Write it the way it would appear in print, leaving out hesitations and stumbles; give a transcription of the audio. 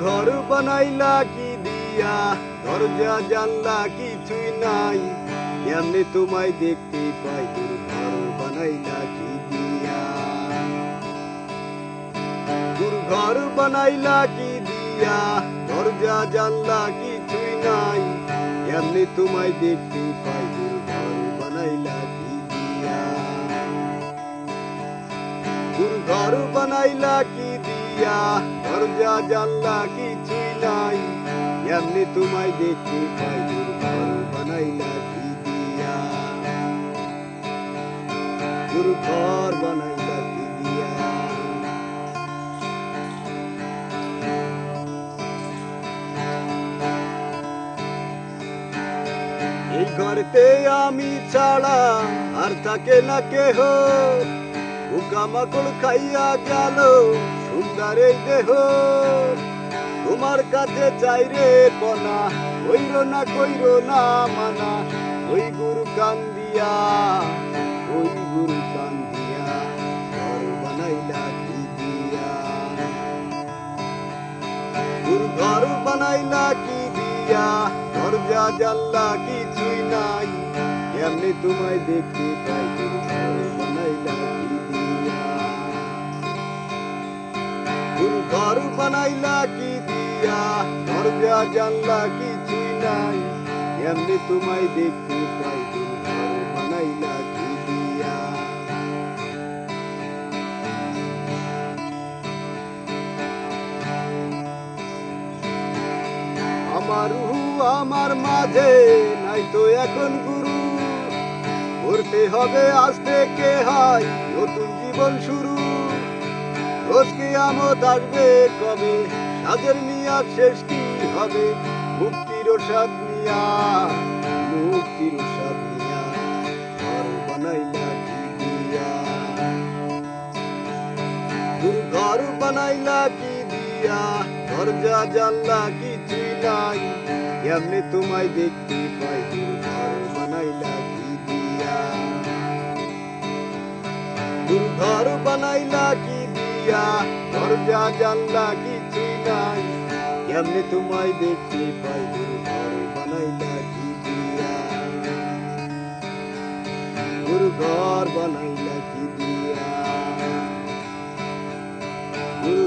ঘর বানাইলা কি দিয়া, দরজা জানলা কিছুই নাই, কেমনে তোমায় দেখতে পাই? তোর ঘর বানাইলা কি দিয়া, তোর ঘর বানাইলা কি দিয়া, দরজা জানলা কিছুই নাই, কেমনে তোমায় দেখতে পাই? তোর ঘর বানাইলা কি দিয়া, তোর ঘর বানাইলা কি দিয়া, দরজা জানলা কিছুই নাই, কেমনে তোমায় দেখতে পাই? তোর ঘর বানাইলা কি দিয়া, তোর ঘর বানাইলা কি দিয়া। এই ঘরেতে আমি ছাড়া আর থাকে না কেহ, পোকামাকড় খাইয়া গেল সুন্দর এই দেহ। তোমার কাছে চাই রে পনা, কইরো না মানা, ওই গুরু কান্দিয়া, ওই গুরু কান্দিয়া, ঘর বানাইলা কি দিয়া, তোর ঘর বানাইলা কি দিয়া, দরজা জানলা কিছুই নাই, কেমনে তোমায় দেখতে পাই? তোর ঘর বানাইলা কি দিয়া, তোর ঘর বানাইলা কি দিয়া, দরজা জানলা কিছুই নাই, কেমনে তোমায় দেখতে পাই? তোর ঘর বানাইলা কি দিয়া। আমার রুহু আমার মাঝে নাই তো এখন গুরু, করতে হবে আজ থেকে হয় নতুন জীবন শুরু। রোজ কিয়ামত আসবে কবে, সাজের মেয়াদ শেষ কি হবে? মুক্তির স্বাদ নিয়া, মুক্তির স্বাদ নিয়া, ঘর বানাইলা কি দিয়া, তোর ঘর বানাইলা কি দিয়া, দরজা জানলা কিছুই নাই, কেমনে তোমায় দেখতে পাই? তোর ঘর বানাইলা কি দিয়া, তোর ঘর বানাইলা কি দিয়া, দরজা জানলা কিছুই নাই, কেমনে তোমায় দেখতে পাই? তোর ঘর বানাইলা কি দিয়া, তোর ঘর বানাইলা